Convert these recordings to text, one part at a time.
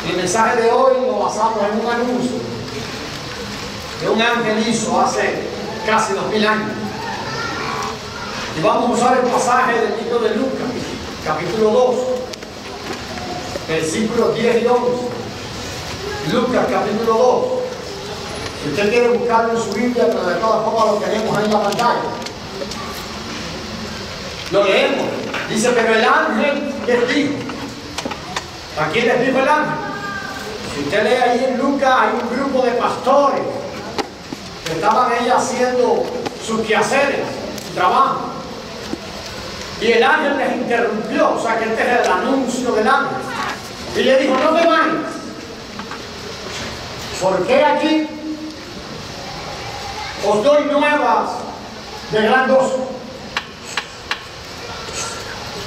El mensaje de hoy lo basamos en un anuncio que un ángel hizo hace casi 2000 años. Y vamos a usar el pasaje del libro de Lucas, capítulo 2, versículos 10 y 11. Lucas, capítulo 2. Si usted quiere buscarlo en su Biblia, pero de todas formas lo tenemos ahí en la pantalla. Lo leemos. Dice, pero el ángel les dijo. ¿A quién les dijo el ángel? Si usted lee ahí en Lucas, hay un grupo de pastores que estaban ahí haciendo sus quehaceres, su trabajo. Y el ángel les interrumpió, o sea que este es el anuncio del ángel. Y le dijo, no temáis, porque aquí os doy nuevas de gran gozo,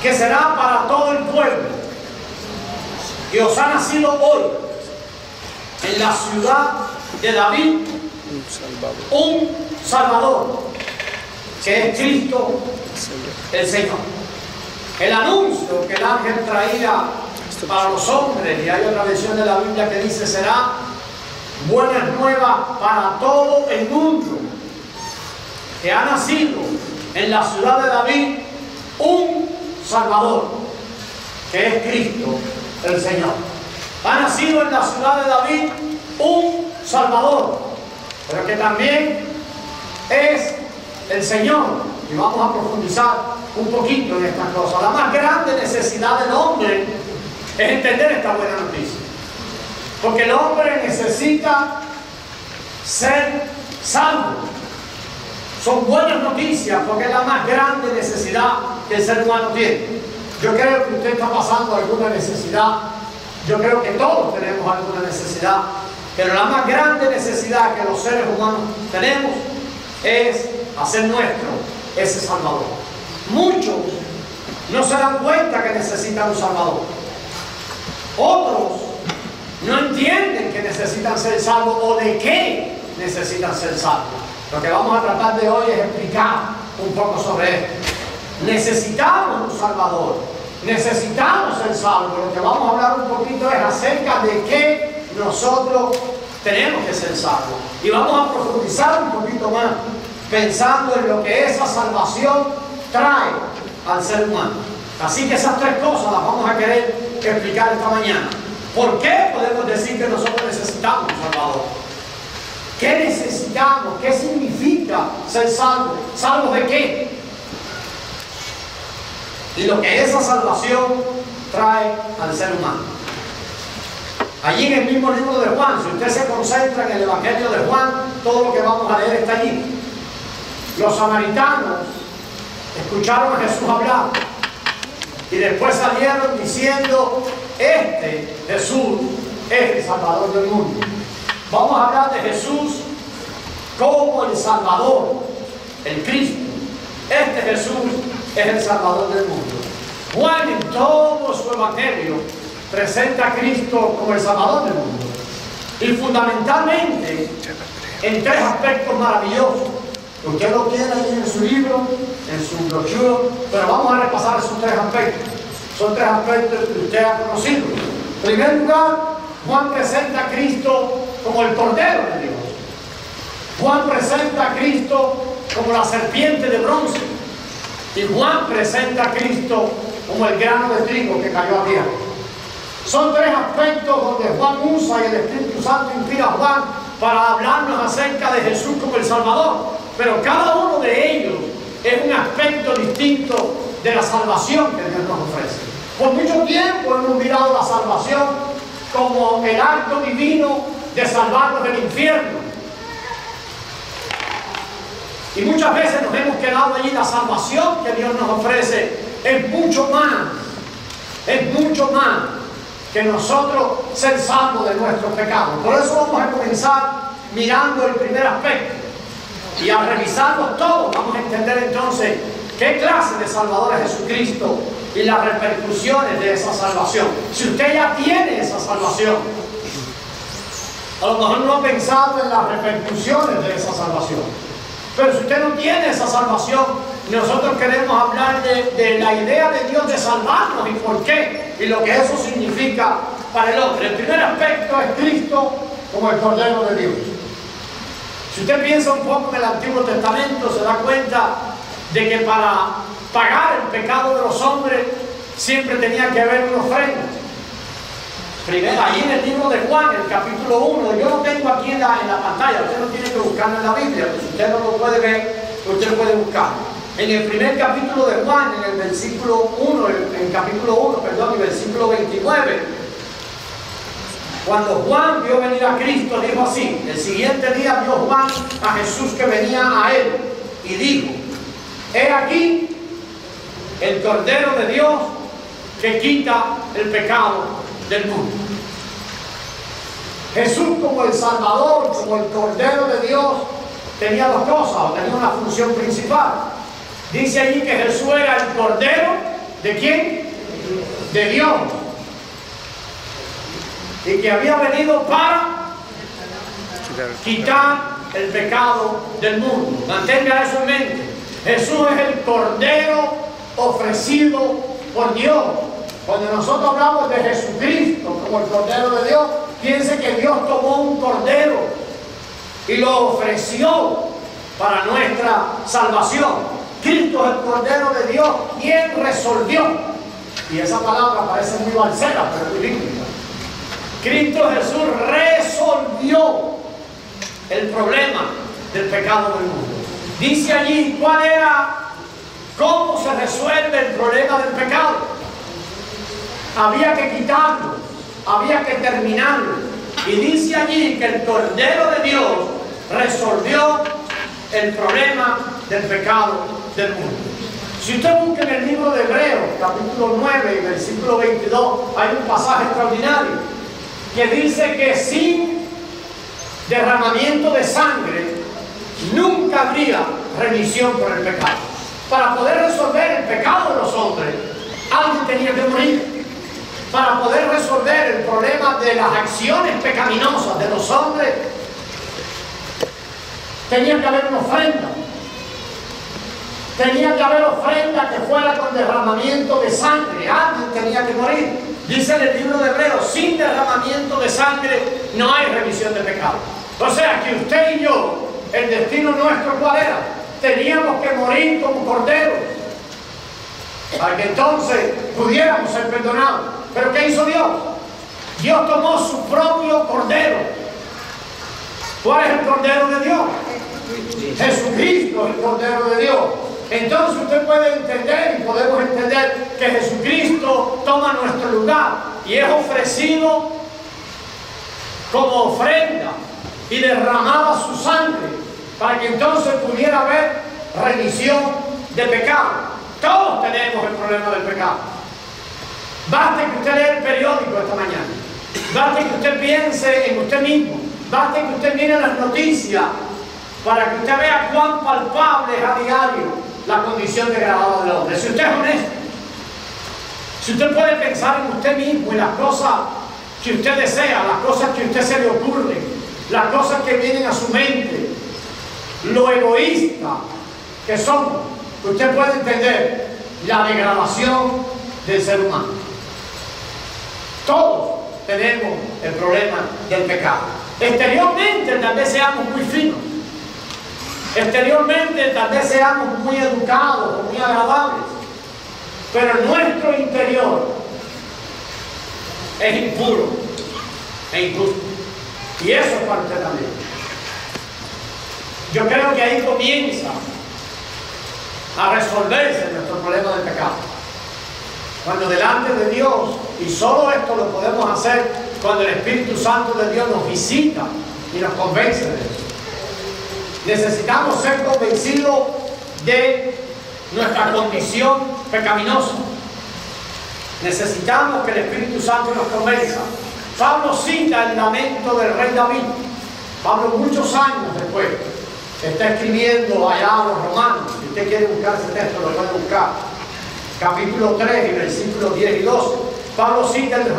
que será para todo el pueblo, que os ha nacido hoy en la ciudad de David un Salvador, que es Cristo el Señor. El anuncio que el ángel traía para los hombres, y hay otra versión de la Biblia que dice, será buenas nuevas para todo el mundo, que ha nacido en la ciudad de David un Salvador, que es Cristo el Señor. Ha nacido en la ciudad de David un Salvador, pero que también es el Señor. Y vamos a profundizar un poquito en estas cosas. La más grande necesidad del hombre es entender esta buena noticia, porque el hombre necesita ser salvo. Son buenas noticias porque es la más grande necesidad que el ser humano tiene. Yo creo que usted está pasando alguna necesidad, yo creo que todos tenemos alguna necesidad, pero la más grande necesidad que los seres humanos tenemos es hacer nuestro ese Salvador. Muchos no se dan cuenta que necesitan un Salvador. Otros no entienden que necesitan ser salvos o de qué necesitan ser salvos. Lo que vamos a tratar de hoy es explicar un poco sobre esto. Necesitamos un Salvador, necesitamos ser salvos. Lo que vamos a hablar un poquito es acerca de qué nosotros tenemos que ser salvos. Y vamos a profundizar un poquito más, pensando en lo que esa salvación trae al ser humano. Así que esas tres cosas las vamos a querer explicar esta mañana. ¿Por qué podemos decir que nosotros necesitamos un Salvador? ¿Qué necesitamos? ¿Qué significa ser salvos? ¿Salvos de qué? Y lo que esa salvación trae al ser humano. Allí en el mismo libro de Juan, si usted se concentra en el Evangelio de Juan, todo lo que vamos a leer está allí. Los samaritanos escucharon a Jesús hablar y después salieron diciendo, este Jesús es el Salvador del mundo. Vamos a hablar de Jesús como el Salvador, el Cristo. Este Jesús es el Salvador del mundo. Juan en todo su Evangelio presenta a Cristo como el Salvador del mundo. Y fundamentalmente en tres aspectos maravillosos. Usted lo tiene ahí en su libro, en su brochure, pero vamos a repasar esos tres aspectos. Son tres aspectos que usted ha conocido. En primer lugar, Juan presenta a Cristo como el Cordero de Dios. Juan presenta a Cristo como la serpiente de bronce. Y Juan presenta a Cristo como el grano de trigo que cayó a tierra. Son tres aspectos donde Juan usa y el Espíritu Santo inspira a Juan para hablarnos acerca de Jesús como el Salvador. Pero cada uno de ellos es un aspecto distinto de la salvación que Dios nos ofrece. Por mucho tiempo hemos mirado la salvación como el acto divino de salvarnos del infierno. Y muchas veces nos hemos quedado allí. La salvación que Dios nos ofrece es mucho más que nosotros ser salvos de nuestros pecados. Por eso vamos a comenzar mirando el primer aspecto. Y al revisarlos todos, vamos a entender entonces qué clase de Salvador es Jesucristo y las repercusiones de esa salvación. Si usted ya tiene esa salvación, a lo mejor no ha pensado en las repercusiones de esa salvación. Pero si usted no tiene esa salvación, nosotros queremos hablar de la idea de Dios de salvarnos y por qué, y lo que eso significa para el hombre. El primer aspecto es Cristo como el Cordero de Dios. Si usted piensa un poco en el Antiguo Testamento, se da cuenta de que para pagar el pecado de los hombres siempre tenía que haber una ofrenda. Primero, ahí en el libro de Juan, el capítulo 1, yo lo tengo aquí en la pantalla, usted no tiene que buscarlo en la Biblia, pues si usted no lo puede ver, usted lo puede buscar. En el primer capítulo de Juan, en el versículo 1, en capítulo 1, perdón, el versículo 29, cuando Juan vio venir a Cristo, dijo así: el siguiente día vio Juan a Jesús que venía a él y dijo: he aquí el Cordero de Dios que quita el pecado del mundo. Jesús como el Salvador, como el Cordero de Dios, tenía dos cosas, o tenía una función principal. Dice allí que Jesús era el Cordero, ¿de quién? De Dios. Y que había venido para quitar el pecado del mundo. Mantenga eso en mente. Jesús es el Cordero ofrecido por Dios. Cuando nosotros hablamos de Jesucristo como el Cordero de Dios, piense que Dios tomó un cordero y lo ofreció para nuestra salvación. Cristo es el Cordero de Dios, quien resolvió. Y esa palabra parece muy balsera, pero es bíblica. Cristo Jesús resolvió el problema del pecado del mundo. Dice allí cómo se resuelve el problema del pecado. Había que quitarlo, había que terminarlo. Y dice allí que el Cordero de Dios resolvió el problema del pecado del mundo. Si usted busca en el libro de Hebreos, capítulo 9, versículo 22, hay un pasaje extraordinario que dice que sin derramamiento de sangre nunca habría remisión por el pecado. Para poder resolver el pecado de los hombres, alguien tenía que morir. Para poder resolver el problema de las acciones pecaminosas de los hombres, tenía que haber una ofrenda. Tenía que haber ofrenda que fuera con derramamiento de sangre. Alguien tenía que morir. Dice en el libro de Hebreos: sin derramamiento de sangre no hay remisión de pecado. O sea que usted y yo, el destino nuestro, ¿cuál era? Teníamos que morir como corderos para que entonces pudiéramos ser perdonados. ¿Pero qué hizo Dios? Dios tomó su propio cordero. ¿Cuál es el Cordero de Dios? Jesucristo es el Cordero de Dios. Entonces usted puede entender y podemos entender que Jesucristo toma nuestro lugar y es ofrecido como ofrenda y derramaba su sangre para que entonces pudiera haber remisión de pecado. Todos tenemos el problema del pecado. Basta que usted lea el periódico esta mañana. Basta que usted piense en usted mismo. Basta que usted mire las noticias para que usted vea cuán palpable es a diario la condición degradada del hombre. Si usted es honesto, si usted puede pensar en usted mismo y las cosas que usted desea, las cosas que a usted se le ocurren, las cosas que vienen a su mente, lo egoísta que somos, usted puede entender la degradación del ser humano. Todos tenemos el problema del pecado. Exteriormente tal vez seamos muy finos. Exteriormente tal vez seamos muy educados o muy agradables. Pero nuestro interior es impuro e injusto. Y eso es para usted también. Yo creo que ahí comienza a resolverse nuestro problema del pecado. Cuando delante de Dios, y solo esto lo podemos hacer cuando el Espíritu Santo de Dios nos visita y nos convence de eso. Necesitamos ser convencidos de nuestra condición pecaminosa. Necesitamos que el Espíritu Santo nos convenza. Pablo cita el lamento del rey David. Pablo, muchos años después, está escribiendo allá a los romanos. Si usted quiere buscar ese texto, lo puede buscar. Capítulo 3, versículos 10 y 12. Pablo cita el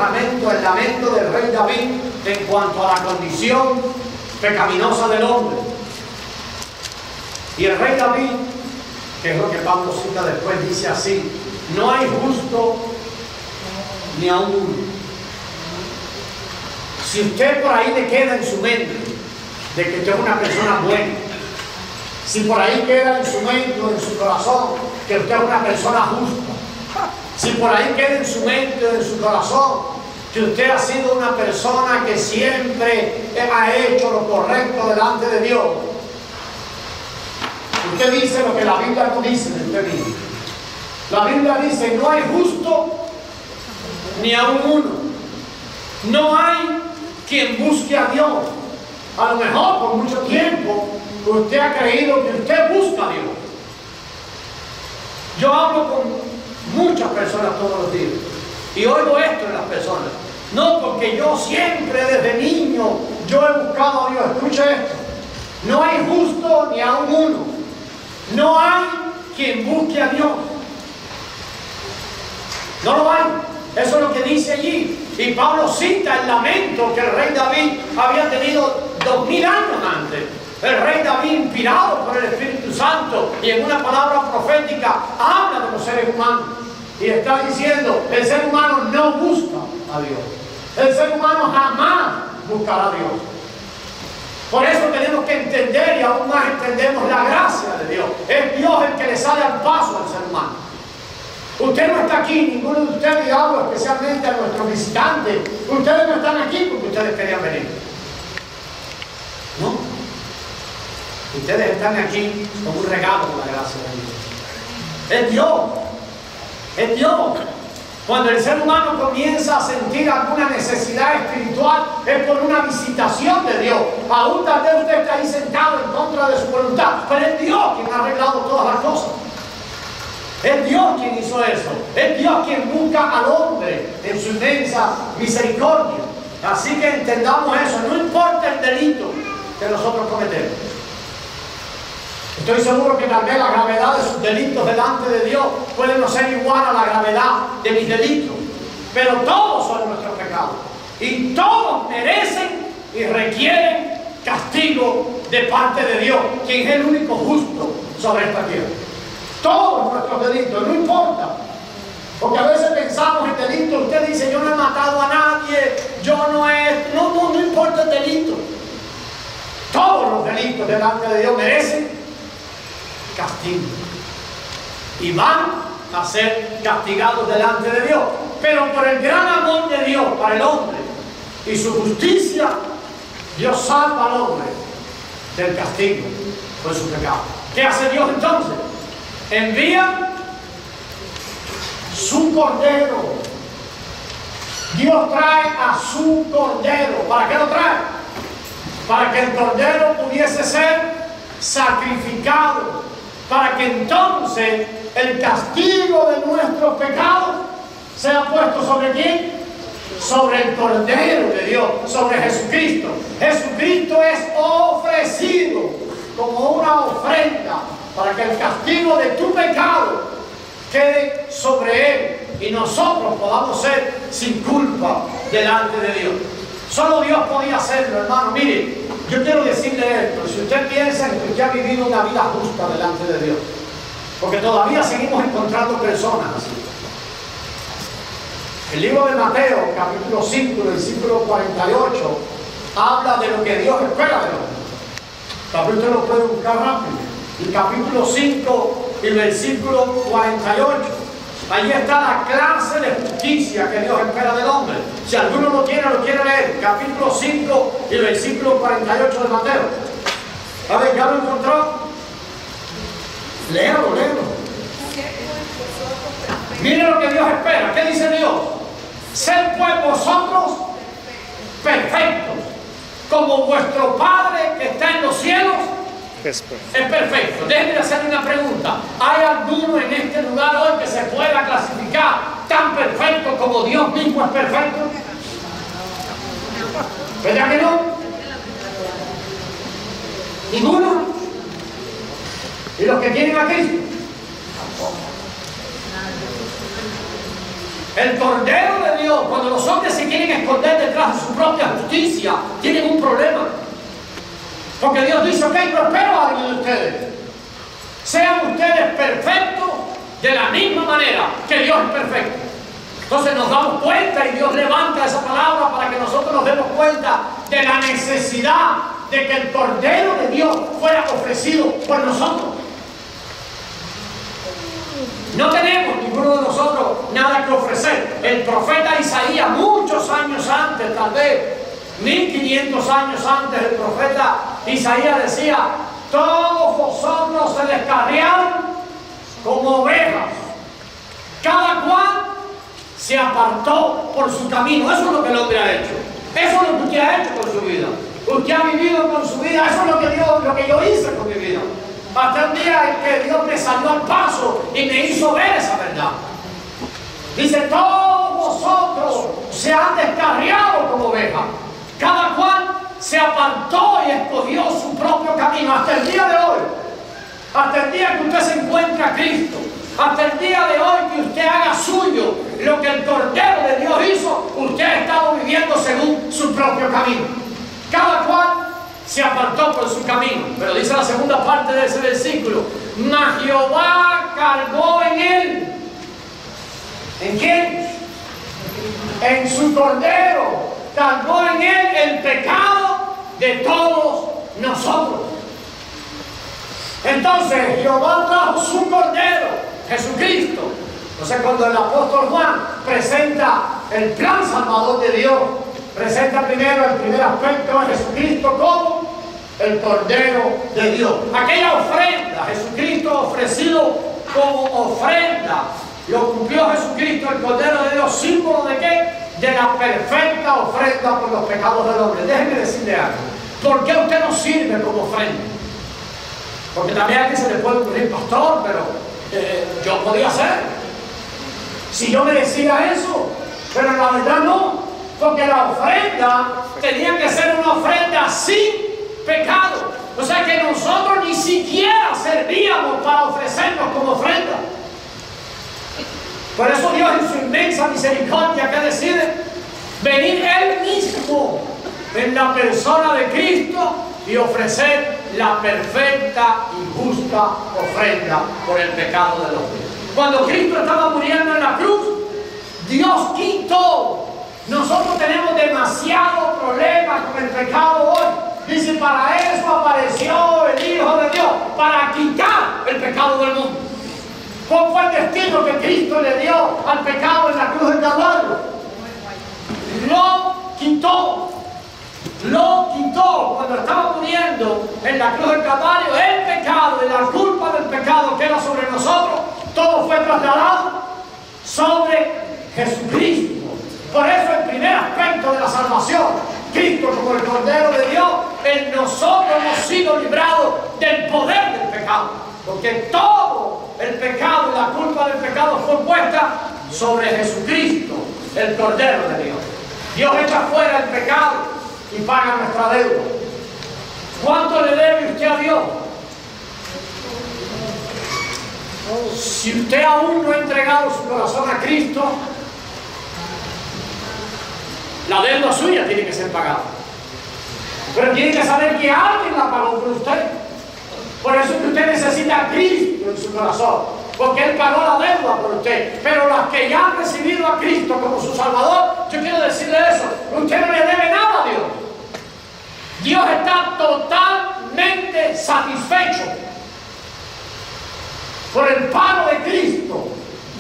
lamento del rey David en cuanto a la condición pecaminosa del hombre. Y el rey David, que es lo que Pablo cita después, dice así: no hay justo ni aún uno. Si usted por ahí le queda en su mente de que usted es una persona buena, si por ahí queda en su mente o en su corazón que usted es una persona justa, si por ahí queda en su mente o en su corazón que usted ha sido una persona que siempre ha hecho lo correcto delante de Dios, usted dice lo que la Biblia no dice de usted mismo. La Biblia dice: no hay justo ni aun uno. No hay quien busque a Dios. A lo mejor por mucho tiempo usted ha creído que usted busca a Dios. Yo hablo con muchas personas todos los días y oigo esto de las personas. No, porque yo siempre desde niño yo he buscado a Dios. Escuche esto: no hay justo ni aun uno. No hay quien busque a Dios. No lo hay. Eso es lo que dice allí. Y Pablo cita el lamento que el rey David había tenido 2000 años antes. El rey David, inspirado por el Espíritu Santo y en una palabra profética, habla de los seres humanos. Y está diciendo: el ser humano no busca a Dios. El ser humano jamás buscará a Dios. Por eso tenemos que entender, y aún más entendemos, la gracia de Dios. Es Dios el que le sale al paso al ser humano. Usted no está aquí, ninguno de ustedes, y hablo especialmente a nuestros visitantes. Ustedes no están aquí porque ustedes querían venir. No. Ustedes están aquí como un regalo de la gracia de Dios. Es Dios. Es Dios. Cuando el ser humano comienza a sentir alguna necesidad espiritual, es por una visitación de Dios. Aún tal vez usted está ahí sentado en contra de su voluntad, pero es Dios quien ha arreglado todas las cosas. Es Dios quien hizo eso. Es Dios quien busca al hombre en su inmensa misericordia. Así que entendamos eso. No importa el delito que nosotros cometemos. Estoy seguro que tal vez la gravedad de sus delitos delante de Dios puede no ser igual a la gravedad de mis delitos. Pero todos son nuestros pecados. Y todos merecen y requieren castigo de parte de Dios, quien es el único justo sobre esta tierra. Todos nuestros delitos, no importa. Porque a veces pensamos en delitos. Usted dice: yo no he matado a nadie, yo no he... No importa el delito. Todos los delitos delante de Dios merecen castigo. Y van a ser castigados delante de Dios. Pero por el gran amor de Dios para el hombre y su justicia, Dios salva al hombre del castigo por su pecado. ¿Qué hace Dios entonces? Envía su cordero. Dios trae a su cordero. ¿Para qué lo trae? Para que el cordero pudiese ser sacrificado, para que entonces el castigo de nuestros pecados sea puesto ¿sobre quién? Sobre el cordero de Dios, sobre Jesucristo. Jesucristo es ofrecido como una ofrenda para que el castigo de tu pecado quede sobre él y nosotros podamos ser sin culpa delante de Dios. Solo Dios podía hacerlo, hermano. Mire, yo quiero decirle esto: si usted piensa que usted ha vivido una vida justa delante de Dios, porque todavía seguimos encontrando personas así. El libro de Mateo, capítulo 5, versículo 48, habla de lo que Dios espera de nosotros. Tal vez usted lo puede buscar rápido. El capítulo 5 y versículo 48. Allí está la clase de justicia que Dios espera del hombre. Si alguno lo quiere leer. Capítulo 5 y versículo 48 de Mateo. A ver, ¿ya lo encontró? Léalo. Mire lo que Dios espera. ¿Qué dice Dios? Sed pues vosotros perfectos, como vuestro Padre que está en los cielos es perfecto. Déjenme hacerle una pregunta. ¿Hay alguno en este lugar hoy que se pueda clasificar tan perfecto como Dios mismo es perfecto? ¿Verdad que no? ¿Ninguno? ¿Y los que tienen a Cristo? El Cordero de Dios, cuando los hombres se quieren esconder detrás de su propia justicia, tienen un problema. Porque Dios dice: ok, pero espero a alguien de ustedes. Sean ustedes perfectos de la misma manera que Dios es perfecto. Entonces nos damos cuenta y Dios levanta esa palabra para que nosotros nos demos cuenta de la necesidad de que el Cordero de Dios fuera ofrecido por nosotros. No tenemos ninguno de nosotros nada que ofrecer. El profeta Isaías, muchos años antes, tal vez 1500 años antes, el profeta Isaías decía: todos vosotros se descarriaron como ovejas, cada cual se apartó por su camino. Eso es lo que el hombre ha hecho. Eso es lo que usted ha hecho con su vida. Usted ha vivido con su vida. Eso es lo que yo hice con mi vida. Hasta el día en que Dios me salió al paso y me hizo ver esa verdad. Dice: todos vosotros se han descarriado como ovejas, cada cual se apartó y escogió su propio camino. Hasta el día de hoy, hasta el día que usted se encuentra a Cristo, hasta el día de hoy que usted haga suyo lo que el Cordero de Dios hizo, usted ha estado viviendo según su propio camino. Cada cual se apartó por su camino. Pero dice la segunda parte de ese versículo: mas Jehová cargó en él. ¿En quién? En su Cordero. Cargó en él el pecado de todos nosotros. Entonces Jehová trajo su Cordero, Jesucristo. Entonces cuando el apóstol Juan presenta el plan salvador de Dios, presenta primero el primer aspecto a Jesucristo como el Cordero de Dios. Aquella ofrenda, Jesucristo ofrecido como ofrenda, lo cumplió Jesucristo, el Cordero de Dios, símbolo de qué? De la perfecta ofrenda por los pecados del hombre. Déjenme decirle algo: ¿por qué usted no sirve como ofrenda? Porque también a alguien se le puede ocurrir: pastor, pero yo podía hacer si yo me decía eso, pero la verdad no, porque la ofrenda tenía que ser una ofrenda sin pecado. O sea que nosotros ni siquiera servíamos para ofrecernos como ofrenda. Por eso Dios, en su inmensa misericordia, que decide venir Él mismo en la persona de Cristo y ofrecer la perfecta y justa ofrenda por el pecado del hombre. Cuando Cristo estaba muriendo en la cruz, Dios quitó. Nosotros tenemos demasiado problema con el pecado hoy. Dice: para eso apareció el Hijo de Dios, para quitar el pecado del mundo. ¿Cuál fue el destino que Cristo le dio al pecado en la cruz del Calvario? Lo quitó. Lo quitó. Cuando estaba muriendo en la cruz del Calvario, el pecado y la culpa del pecado que era sobre nosotros, todo fue trasladado sobre Jesucristo. Por eso el primer aspecto de la salvación, Cristo como el Cordero de Dios, en nosotros hemos sido librados del poder del pecado. Porque todo el pecado y la culpa del pecado fue puesta sobre Jesucristo, el Cordero de Dios. Dios echa fuera el pecado y paga nuestra deuda. ¿Cuánto le debe usted a Dios? Si usted aún no ha entregado su corazón a Cristo, la deuda suya tiene que ser pagada. Pero tiene que saber que alguien la pagó por usted. Por eso es que usted necesita a Cristo en su corazón, porque Él pagó la deuda por usted. Pero las que ya han recibido a Cristo como su Salvador, yo quiero decirle eso: usted no le debe nada a Dios. Dios está totalmente satisfecho por el pago de Cristo,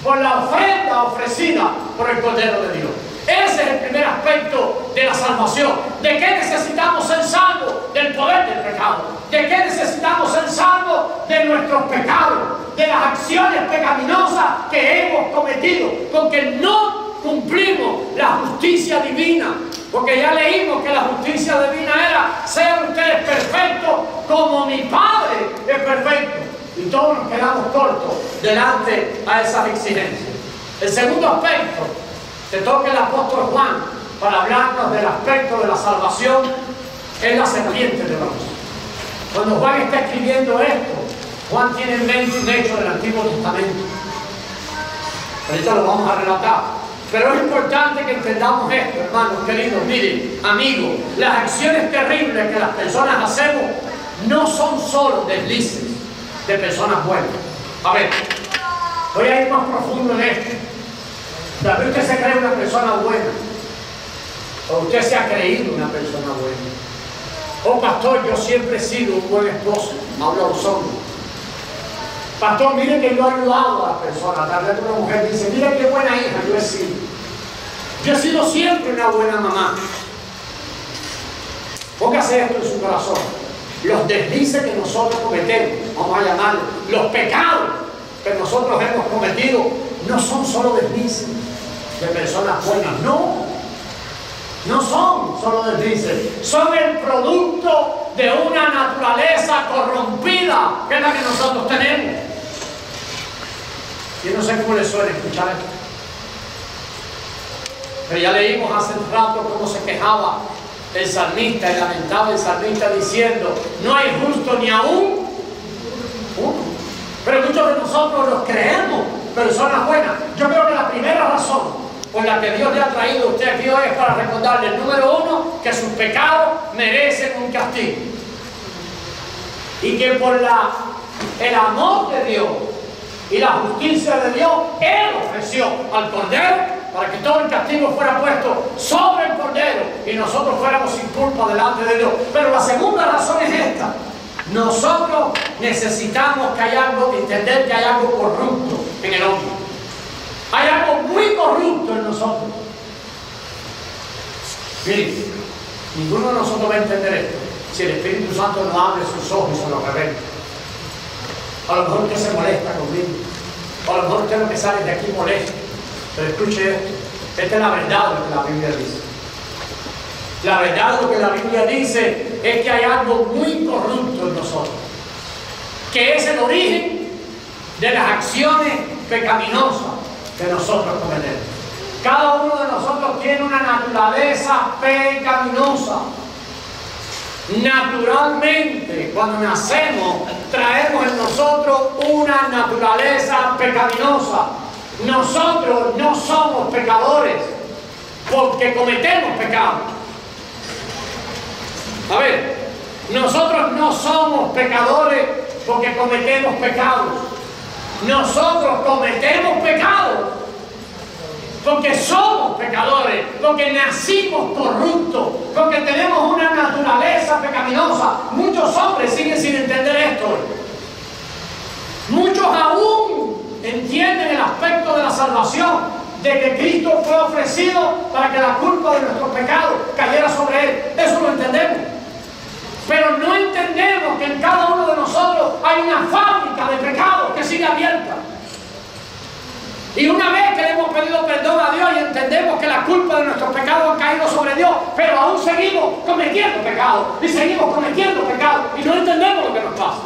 por la ofrenda ofrecida por el Cordero de Dios. Ese es el primer aspecto de la salvación. ¿De qué necesitamos ser salvos? Del poder del pecado. ¿De qué necesitamos ser salvos? De nuestros pecados, de las acciones pecaminosas que hemos cometido, porque no cumplimos la justicia divina. Porque ya leímos que la justicia divina era: sean ustedes perfectos como mi Padre es perfecto. Y todos nos quedamos cortos delante a esas exigencias. El segundo aspecto que toca el apóstol Juan para hablarnos del aspecto de la salvación es la serpiente de bronce. Cuando Juan está escribiendo esto, Juan tiene en mente un hecho del Antiguo Testamento. Ahorita lo vamos a relatar. Pero es importante que entendamos esto, hermanos queridos. Miren, amigos, las acciones terribles que las personas hacemos no son solo deslices de personas buenas. A ver, voy a ir más profundo en esto. Tal vez usted se cree una persona buena, o usted se ha creído una persona buena. Oh, pastor, yo siempre he sido un buen esposo. Hablo a los hombres. Pastor, mire que yo he ayudado a las personas. Tal vez una mujer dice, mire qué buena hija yo he sido. Yo he sido siempre una buena mamá. Póngase esto en su corazón. Los deslices que nosotros cometemos, vamos a llamarlos, los pecados que nosotros hemos cometido, no son solo deslices de personas buenas, no. No son solo deslices, son el producto de una naturaleza corrompida, que es la que nosotros tenemos. Yo no sé cómo les suena escuchar esto, pero ya leímos hace un rato cómo se quejaba el salmista y lamentaba el salmista diciendo, no hay justo ni aún uno. Pero muchos de nosotros los creemos personas buenas. Yo creo que la primera razón por la que Dios le ha traído a usted aquí hoy es para recordarle, número uno, que sus pecados merecen un castigo. Y que por el amor de Dios y la justicia de Dios, Él ofreció al Cordero para que todo el castigo fuera puesto sobre el Cordero y nosotros fuéramos sin culpa delante de Dios. Pero la segunda razón es esta. Nosotros necesitamos que hay algo, entender que hay algo corrupto en el hombre. Hay algo muy corrupto en nosotros. Miren, ninguno de nosotros va a entender esto si el Espíritu Santo no abre sus ojos y se los revela. A lo mejor usted se molesta conmigo. A lo mejor usted lo que sale de aquí molesto. Pero escuche esto. Esta es la verdad de lo que la Biblia dice. La verdad de lo que la Biblia dice es que hay algo muy corrupto en nosotros, que es el origen de las acciones pecaminosas que nosotros cometemos. Cada uno de nosotros tiene una naturaleza pecaminosa. Naturalmente, cuando nacemos, traemos en nosotros una naturaleza pecaminosa. Nosotros no somos pecadores porque cometemos pecado. A ver, nosotros no somos pecadores porque cometemos pecados. Nosotros cometemos pecados porque somos pecadores, porque nacimos corruptos, porque tenemos una naturaleza pecaminosa. Muchos hombres siguen sin entender esto. Muchos aún entienden el aspecto de la salvación, de que Cristo fue ofrecido para que la culpa de nuestros pecados cayera sobre Él. Eso lo entendemos. Pero no entendemos que en cada uno de nosotros hay una fábrica de pecados que sigue abierta. Y una vez que le hemos pedido perdón a Dios y entendemos que la culpa de nuestros pecados ha caído sobre Dios, pero aún seguimos cometiendo pecados y seguimos cometiendo pecados y no entendemos lo que nos pasa.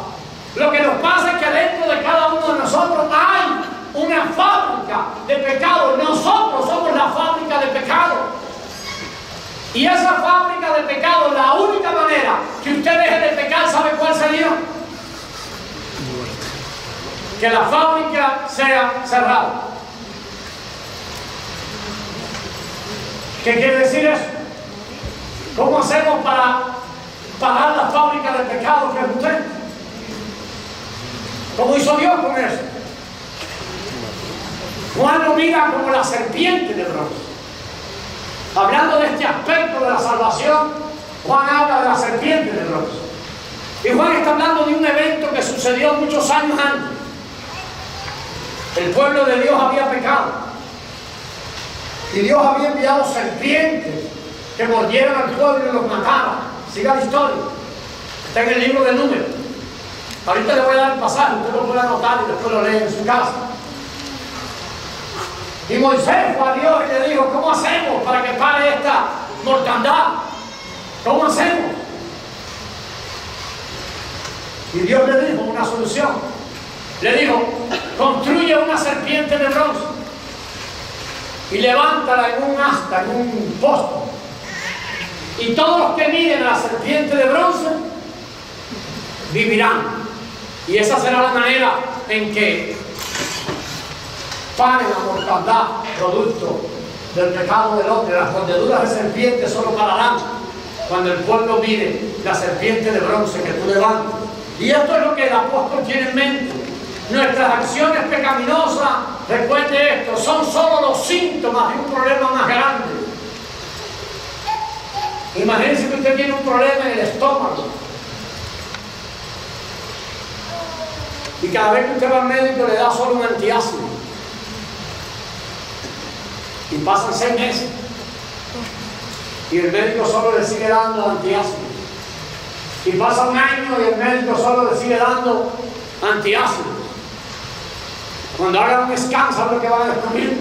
Lo que nos pasa es que dentro de cada uno de nosotros hay una fábrica de pecados. Nosotros somos la fábrica de pecados. Y esa fábrica de pecados, la única manera que usted deje de pecar, ¿sabe cuál sería? Que la fábrica sea cerrada. ¿Qué quiere decir eso? ¿Cómo hacemos para parar la fábrica de pecados que es usted? ¿Cómo hizo Dios con eso? Juan lo mira como la serpiente de bronce. Hablando de este aspecto de la salvación, Juan habla de la serpiente de bronce. Y Juan está hablando de un evento que sucedió muchos años antes. El pueblo de Dios había pecado. Y Dios había enviado serpientes que mordieran al pueblo y los mataran. Siga la historia. Está en el libro de Números. Ahorita le voy a dar el pasaje, usted lo puede anotar y después lo lee en su casa. Y Moisés fue a Dios y le dijo, ¿cómo hacemos para que pare esta mortandad? ¿Cómo hacemos? Y Dios le dijo una solución. Le dijo, construye una serpiente de bronce y levántala en un asta, en un poste. Y todos los que miren a la serpiente de bronce vivirán. Y esa será la manera en que pare la mortandad producto del pecado del hombre. Las mordeduras de serpiente solo pararán cuando el pueblo mire la serpiente de bronce que tú levantas. Y esto es lo que el apóstol tiene en mente. Nuestras acciones pecaminosas, recuerde esto, son solo los síntomas de un problema más grande. Imagínense que usted tiene un problema en el estómago. Y cada vez que usted va al médico le da solo un antiácido. Y pasan 6 meses. Y el médico solo le sigue dando antiácido. Y pasa un año y el médico solo le sigue dando antiácido. Cuando hagan un scan, ¿sabe lo que van a descubrir?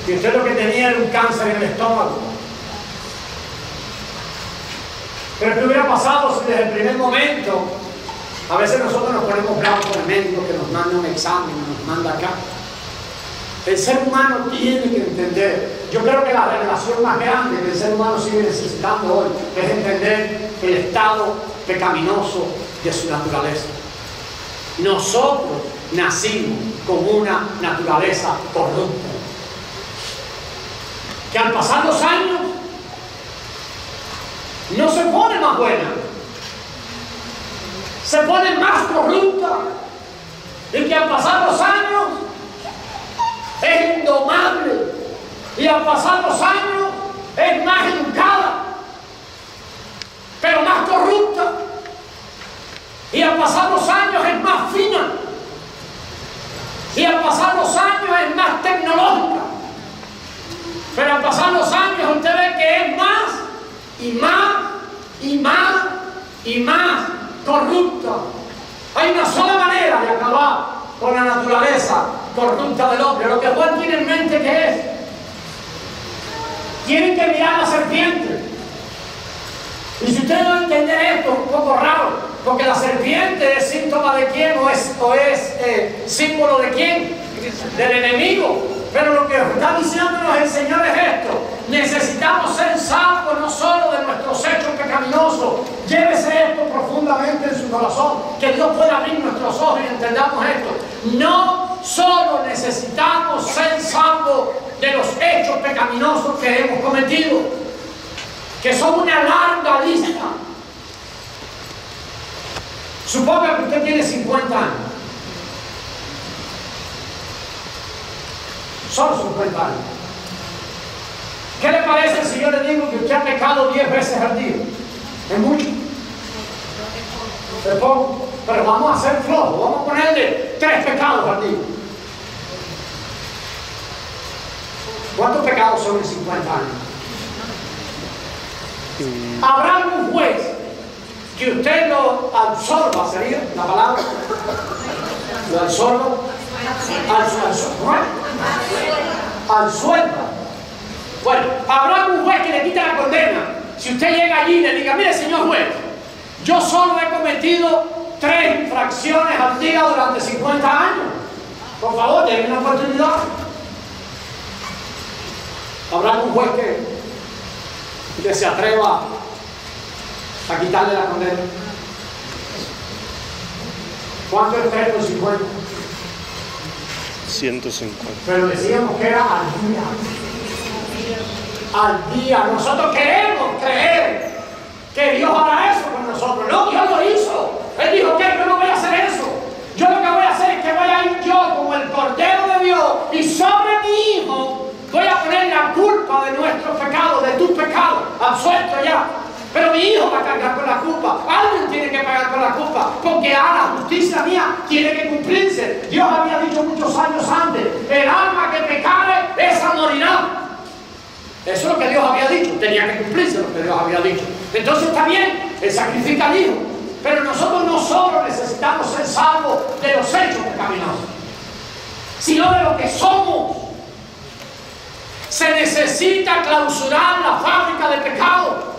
Que usted lo que tenía era un cáncer en el estómago. Pero ¿qué hubiera pasado si desde el primer momento, a veces nosotros nos ponemos bravos con el médico que nos manda un examen, nos manda acá? El ser humano tiene que entender. Yo creo que la revelación más grande que el ser humano sigue necesitando hoy es entender el estado pecaminoso de su naturaleza. Nosotros nacimos con una naturaleza corrupta, que al pasar los años no se pone más buena, se pone más corrupta, y que al pasar los años es indomable, y al pasar los años es más educada, pero más corrupta, y al pasar los años es más fina, y al pasar los años es más tecnológica, pero al pasar los años usted ve que es más y más y más y más corrupta. Hay una sola manera de acabar con la naturaleza corrupta del hombre. Lo que Juan tiene en mente que es, tienen que mirar a la serpiente. Y si ustedes no entienden esto, es un poco raro, porque la serpiente es síntoma de quién o es símbolo de quién, del enemigo. Pero lo que está diciéndonos el Señor es esto: necesitamos ser salvos no solo de nuestros hechos pecaminosos. Llévese esto profundamente en su corazón, que Dios pueda abrir nuestros ojos y entendamos esto. No solo necesitamos ser salvos de los hechos pecaminosos que hemos cometido, que son una larga lista. Suponga que usted tiene 50 años. Solo 50 años. ¿Qué le parece si yo le digo que usted ha pecado 10 veces al día? ¿Es mucho? ¿Es poco? Pero vamos a hacer flojo, vamos a ponerle 3 pecados al día. ¿Cuántos pecados son en 50 años? ¿Habrá algún juez que usted lo absorba, sería la palabra? ¿Lo absorba? Absuelva. Bueno, habrá algún juez que le quite la condena. Si usted llega allí y le diga: mire, señor juez, yo solo he cometido 3 infracciones al día durante 50 años. Por favor, denme una oportunidad. Habrá algún juez que se atreva a quitarle la condena. ¿Cuánto es 3 por 50? 150. Pero decíamos que era al día. Al día. Nosotros queremos creer que Dios hará eso con nosotros. No, Dios lo hizo. Él dijo que yo no voy a hacer eso. Yo lo que voy a hacer es que voy a ir yo como el Cordero de Dios, y sobre mi hijo voy a poner la culpa de nuestros pecados, de tus pecados, absuelto ya. Pero mi hijo va a cargar con la culpa. Alguien tiene que pagar con la culpa, porque la justicia mía tiene que cumplirse. Dios había dicho muchos años antes: el alma que pecare, esa morirá. Eso es lo que Dios había dicho. Tenía que cumplirse lo que Dios había dicho. Entonces está bien, Él sacrifica al hijo. Pero nosotros no solo necesitamos ser salvos de los hechos pecaminosos, sino de lo que somos. Se necesita clausurar la fábrica de pecado.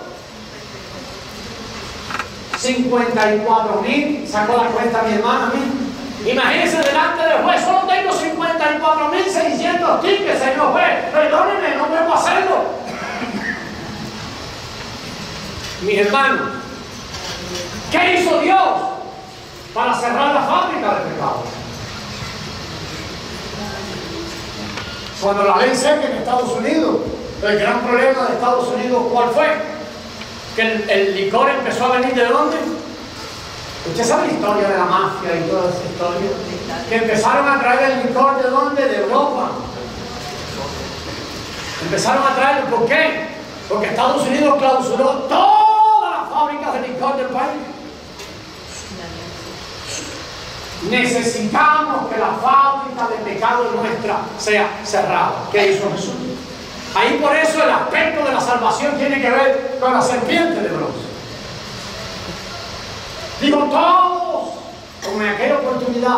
54,000, sacó la cuenta mi hermana a mí. Imagínense delante del juez: solo tengo 54,600 tickets, señor juez. Perdóneme, no puedo hacerlo. Mis hermanos, ¿qué hizo Dios para cerrar la fábrica de pecado? Cuando la ley seca en Estados Unidos, el gran problema de Estados Unidos, ¿cuál fue? Que el licor empezó a venir ¿de dónde? Usted sabe la historia de la mafia y toda esa historia. Que empezaron a traer el licor ¿de dónde? De Europa. Empezaron a traerlo. ¿Por qué? Porque Estados Unidos clausuró todas las fábricas de licor del país. Necesitamos que la fábrica de pecado nuestra sea cerrada. ¿Qué hizo Jesús? Ahí por eso el aspecto de la salvación tiene que ver con la serpiente de bronce. Digo, todos, como en aquella oportunidad,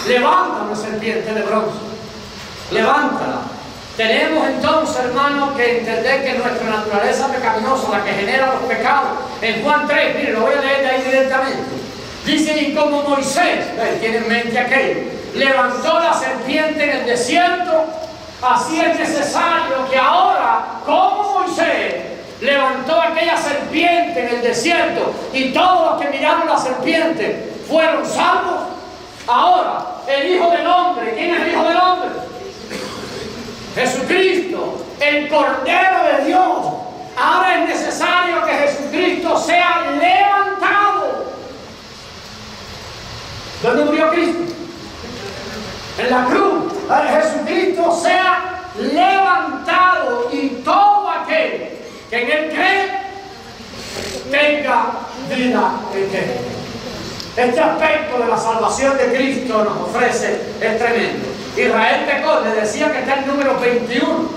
levantan la serpiente de bronce. Levántala. Tenemos entonces, hermanos, que entender que nuestra naturaleza pecaminosa, la que genera los pecados, en Juan 3, mire, lo voy a leer de ahí directamente. Dice, y como Moisés, tiene en mente aquello, levantó la serpiente en el desierto, así es necesario que ahora, como Moisés, levantó aquella serpiente en el desierto y todos los que miraron la serpiente fueron salvos. Ahora, el Hijo del Hombre, ¿quién es el Hijo del Hombre? Jesucristo, el Cordero de Dios. Ahora es necesario que Jesucristo sea levantado. ¿Dónde murió Cristo? En la cruz. Para que Jesucristo sea levantado y todo aquel que en Él cree tenga vida eterna. Este aspecto de la salvación de Cristo nos ofrece es tremendo. Israel pecó, le decía que está el número 21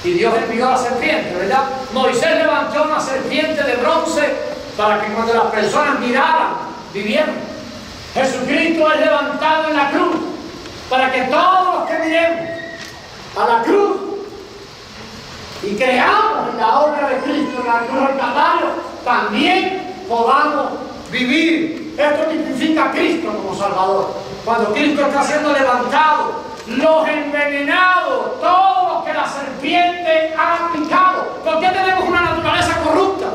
y Dios envió a la serpiente, ¿verdad? Moisés levantó una serpiente de bronce para que cuando las personas miraran, vivieran. Jesucristo es levantado en la cruz para que todos los que miremos a la cruz y creamos en la obra de Cristo, en la cruz del Calvario, también podamos vivir. Esto tipifica a Cristo como Salvador. Cuando Cristo está siendo levantado, los envenenados, todos los que la serpiente ha picado. ¿Por qué tenemos una naturaleza corrupta?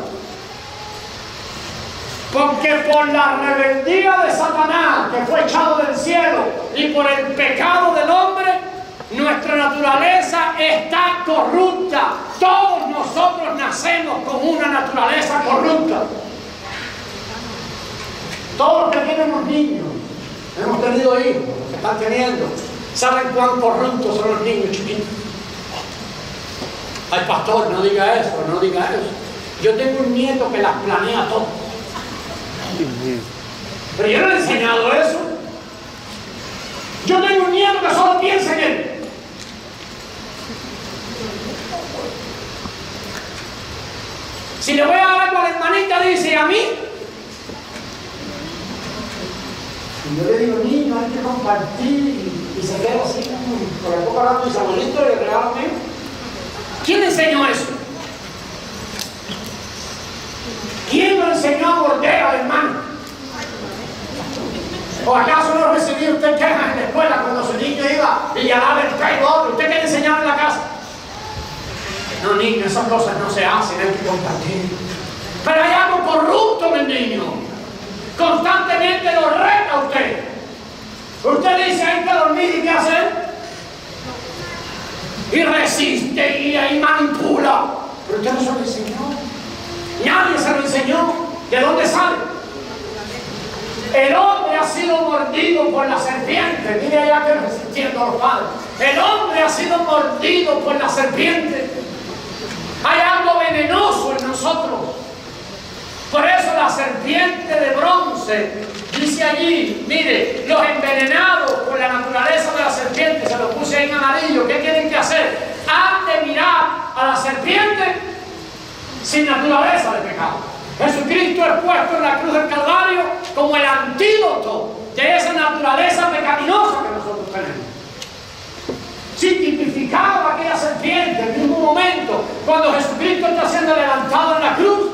Porque por la rebeldía de Satanás, que fue echado del cielo, y por el pecado del hombre, nuestra naturaleza está corrupta. Todos nosotros nacemos con una naturaleza corrupta. Todos los que tenemos niños, hemos tenido hijos, los que están teniendo, saben cuán corruptos son los niños chiquitos. Ay, pastor, no diga eso, no diga eso. Yo tengo un nieto que las planea todas. Pero yo no le he enseñado eso. Yo tengo un nieto que solo piensa en él. Si le voy a dar algo a la hermanita, dice, a mí. Y yo le digo, niño, hay que compartir. Y se queda así, por el poco rato, y se abuelito le regala a mí. ¿Quién le enseñó eso? ¿Quién lo enseñó a morder al hermano? ¿O acaso no recibió usted quejas en la escuela cuando su niño iba y llamaba el pelo a otro? ¿Usted qué le enseñaba en la casa? No, niño, esas cosas no se hacen, hay que compartir. Pero hay algo corrupto en el niño. Constantemente lo reta a usted. Usted dice, hay que dormir, ¿y qué hacer? Y resiste y ahí manipula. Pero usted no se lo enseñó. Nadie se lo enseñó. ¿De dónde sale? El hombre ha sido mordido por la serpiente. Mire allá que resistiendo a los padres. El hombre ha sido mordido por la serpiente. Hay algo venenoso en nosotros. Por eso la serpiente de bronce dice allí, mire, los envenenados por la naturaleza de la serpiente, se lo puse en amarillo. ¿Qué tienen que hacer? Han de mirar a la serpiente sin naturaleza de pecado. Jesucristo es puesto en la cruz del Calvario como el antídoto de esa naturaleza pecaminosa que nosotros tenemos. Si tipificaba aquella serpiente en el mismo momento, cuando Jesucristo está siendo levantado en la cruz,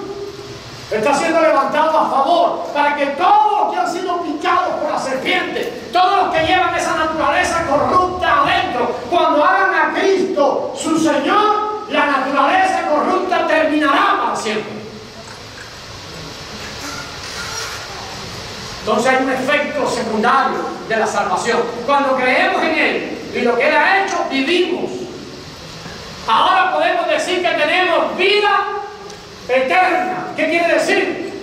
está siendo levantado a favor, para que todos los que han sido picados por la serpiente, todos los que llevan esa naturaleza corrupta adentro, cuando hagan a Cristo su Señor, la naturaleza corrupta terminará para siempre. Entonces hay un efecto secundario de la salvación. Cuando creemos en Él y lo que Él ha hecho, vivimos. Ahora podemos decir que tenemos vida eterna. ¿Qué quiere decir?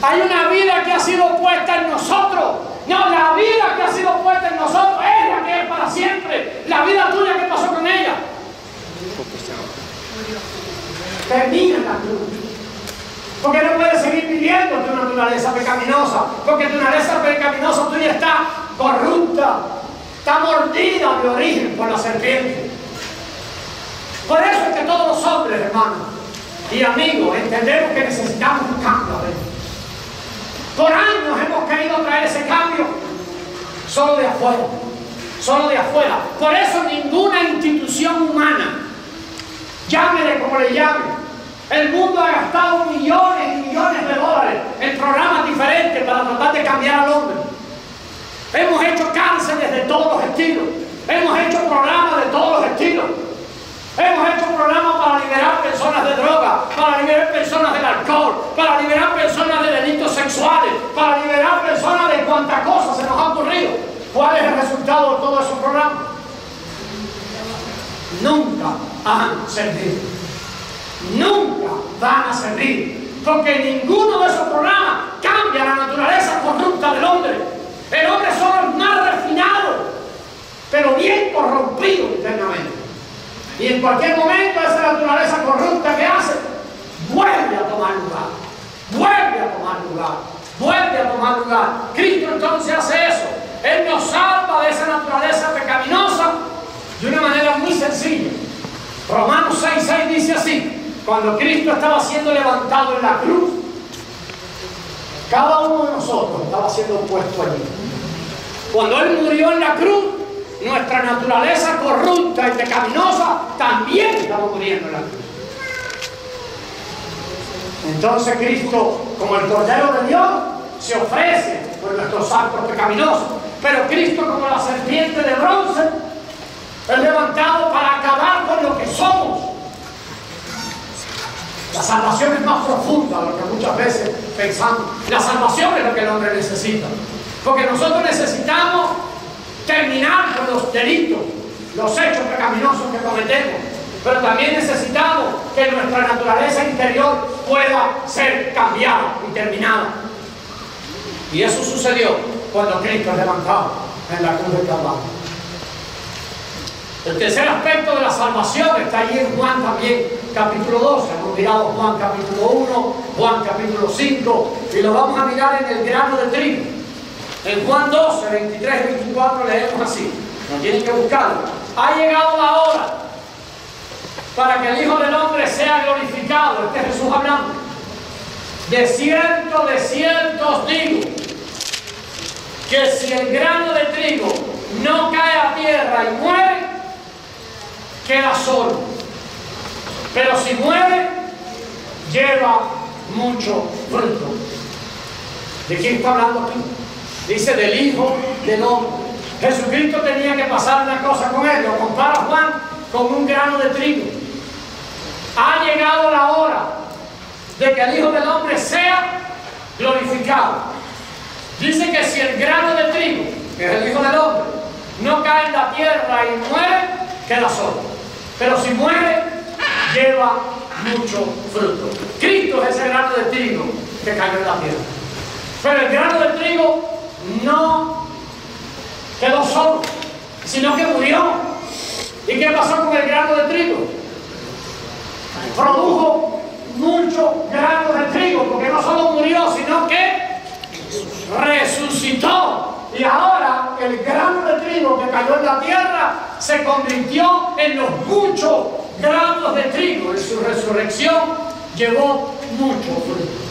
Hay una vida que ha sido puesta en nosotros. No, la vida que ha sido puesta en nosotros es la que es para siempre. La vida tuya, ¿qué pasó con ella? Termina en la cruz. Porque no puedes seguir viviendo tu naturaleza pecaminosa. Porque tu naturaleza pecaminosa tuya está corrupta. Está mordida de origen por la serpiente. Por eso es que todos los hombres, hermanos y amigos, entendemos que necesitamos un cambio. Por años hemos querido traer ese cambio solo de afuera. Solo de afuera. Por eso ninguna institución humana, llámele como le llamen, el mundo ha gastado millones y millones de dólares en programas diferentes para tratar de cambiar al hombre. Hemos hecho cárceles de todos los estilos. Hemos hecho programas de todos los estilos. Hemos hecho programas para liberar personas de droga, para liberar personas del alcohol, para liberar personas de delitos sexuales, para liberar personas de cuánta cosa se nos ha ocurrido. ¿Cuál es el resultado de todos esos programas? Nunca han servido. Nunca van a servir. Porque ninguno de esos programas cambia la naturaleza corrupta del hombre. El hombre solo es más refinado, pero bien corrompido internamente. Y en cualquier momento esa naturaleza corrupta que hace, vuelve a tomar lugar. Vuelve a tomar lugar. Vuelve a tomar lugar. Cristo entonces hace eso. Él nos salva de esa naturaleza pecaminosa de una manera muy sencilla. Romanos 6:6 dice así: cuando Cristo estaba siendo levantado en la cruz, cada uno de nosotros estaba siendo puesto allí. Cuando Él murió en la cruz, nuestra naturaleza corrupta y pecaminosa también estaba muriendo en la cruz. Entonces Cristo, como el Cordero de Dios, se ofrece por nuestros actos pecaminosos. Pero Cristo, como la serpiente de bronce, es levantado para acabar con lo que somos. La salvación es más profunda de lo que muchas veces pensamos. La salvación es lo que el hombre necesita. Porque nosotros necesitamos terminar con los delitos, los hechos pecaminosos que cometemos. Pero también necesitamos que nuestra naturaleza interior pueda ser cambiada y terminada. Y eso sucedió cuando Cristo es levantado en la cruz del Calvario. El tercer aspecto de la salvación está allí en Juan también, capítulo 12. Hemos mirado Juan capítulo 1, Juan capítulo 5, y lo vamos a mirar en el grano de trigo. En Juan 12, 23 y 24 leemos así. No tienen que buscarlo. Ha llegado la hora para que el Hijo del Hombre sea glorificado. Este es Jesús hablando. De cierto os digo, que si el grano de trigo no cae a tierra y muere, queda solo. Pero si muere, lleva mucho fruto. ¿De quién está hablando aquí? Dice del Hijo del Hombre. Jesucristo tenía que pasar una cosa con él. Lo compara Juan con un grano de trigo. Ha llegado la hora de que el Hijo del Hombre sea glorificado. Dice que si el grano de trigo, que es el Hijo del Hombre, no cae en la tierra y muere, queda solo. Pero si muere, lleva mucho fruto. Cristo es ese grano de trigo que cayó en la tierra. Pero el grano de trigo no quedó solo, sino que murió. ¿Y qué pasó con el grano de trigo? Produjo muchos granos de trigo, porque no solo murió, sino que resucitó. Y ahora el grano de trigo que cayó en la tierra se convirtió en los muchos granos de trigo. En su resurrección llevó mucho fruto.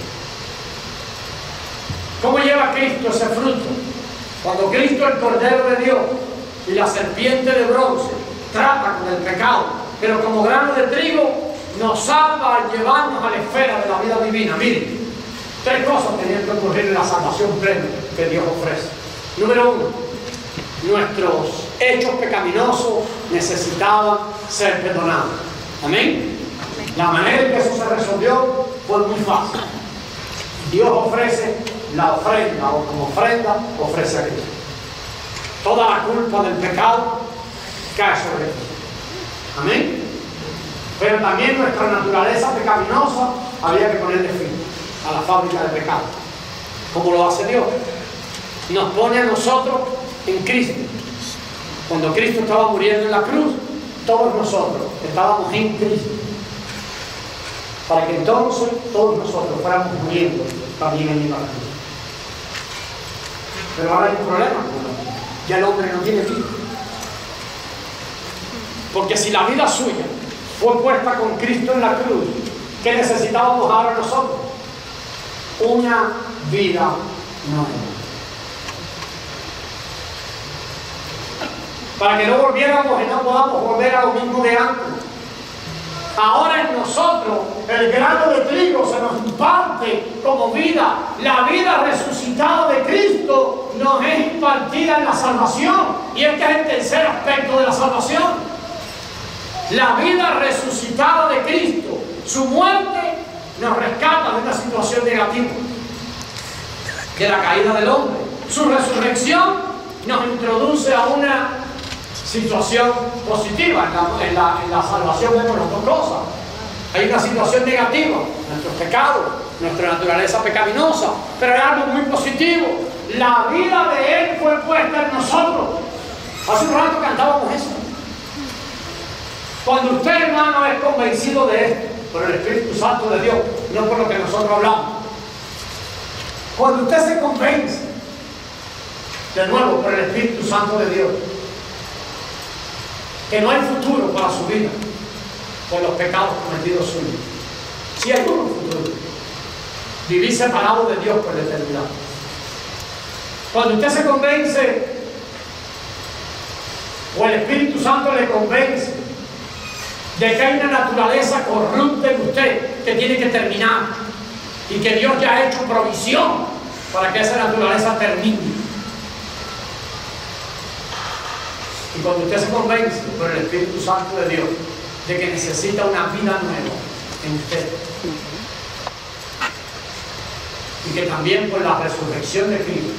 ¿Cómo lleva Cristo ese fruto? Cuando Cristo, el Cordero de Dios, y la serpiente de bronce trata con el pecado, pero como grano de trigo nos salva al llevarnos a la esfera de la vida divina. Miren, tres cosas tenían que ocurrir en la salvación plena que Dios ofrece. Número uno, nuestros hechos pecaminosos necesitaban ser perdonados. Amén. La manera en que eso se resolvió fue muy fácil. Dios ofrece la ofrenda, o como ofrenda ofrece a Cristo. Toda la culpa del pecado cae sobre Cristo. Amén. Pero también nuestra naturaleza pecaminosa había que ponerle fin a la fábrica del pecado. como lo hace Dios. Nos pone a nosotros en Cristo. Cuando Cristo estaba muriendo en la cruz, todos nosotros estábamos en Cristo, para que entonces todos nosotros fuéramos muriendo también en la cruz. Pero ahora hay un problema, ya el hombre no tiene vida. Porque si la vida suya fue puesta con Cristo en la cruz, ¿qué necesitábamos ahora nosotros? Una vida nueva. Para que no volviéramos y no podamos volver a lo mismo de antes. Ahora en nosotros el grano de trigo se nos imparte como vida. La vida resucitada de Cristo nos es impartida en la salvación. Y este es el tercer aspecto de la salvación. La vida resucitada de Cristo, su muerte nos rescata de una situación negativa, de la caída del hombre. Su resurrección nos introduce a una situación positiva. En la salvación vemos las dos cosas. Hay una situación negativa, nuestros pecados, nuestra naturaleza pecaminosa, pero hay algo muy positivo. La vida de Él fue puesta en nosotros. Hace un rato cantábamos eso. Cuando usted, hermano, es convencido de esto por el Espíritu Santo de Dios, no por lo que nosotros hablamos. Cuando usted se convence de nuevo por el Espíritu Santo de Dios que no hay futuro para su vida por los pecados cometidos suyos. Sí hay un futuro. Vivir separado de Dios por la eternidad. Cuando usted se convence, o el Espíritu Santo le convence de que hay una naturaleza corrupta en usted que tiene que terminar y que Dios ya ha hecho provisión para que esa naturaleza termine. Y cuando usted se convence por el Espíritu Santo de Dios de que necesita una vida nueva en usted, y que también por la resurrección de Cristo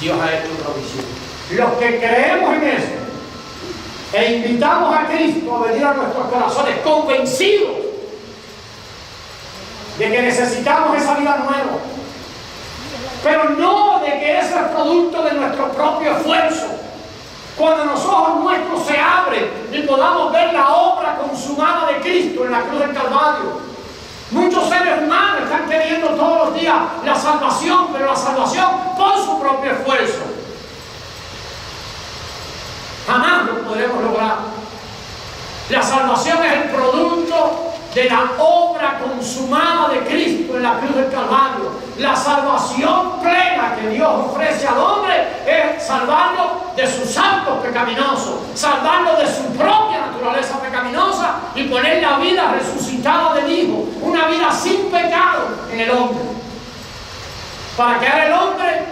Dios ha hecho provisión. Los que creemos en eso e invitamos a Cristo a venir a nuestros corazones convencidos de que necesitamos esa vida nueva, pero no de que eso es producto de nuestro propio esfuerzo. Cuando los ojos nuestros se abren y podamos ver la obra consumada de Cristo en la cruz del Calvario. Muchos seres humanos están queriendo todos los días la salvación, pero la salvación por su propio esfuerzo. Jamás lo podremos lograr. La salvación es el producto de la obra consumada de Cristo en la cruz del Calvario. La salvación plena que Dios ofrece al hombre es salvarlo de sus actos pecaminosos, salvarlo de su propia naturaleza pecaminosa y poner la vida resucitada del Hijo, una vida sin pecado en el hombre, para que ahora el hombre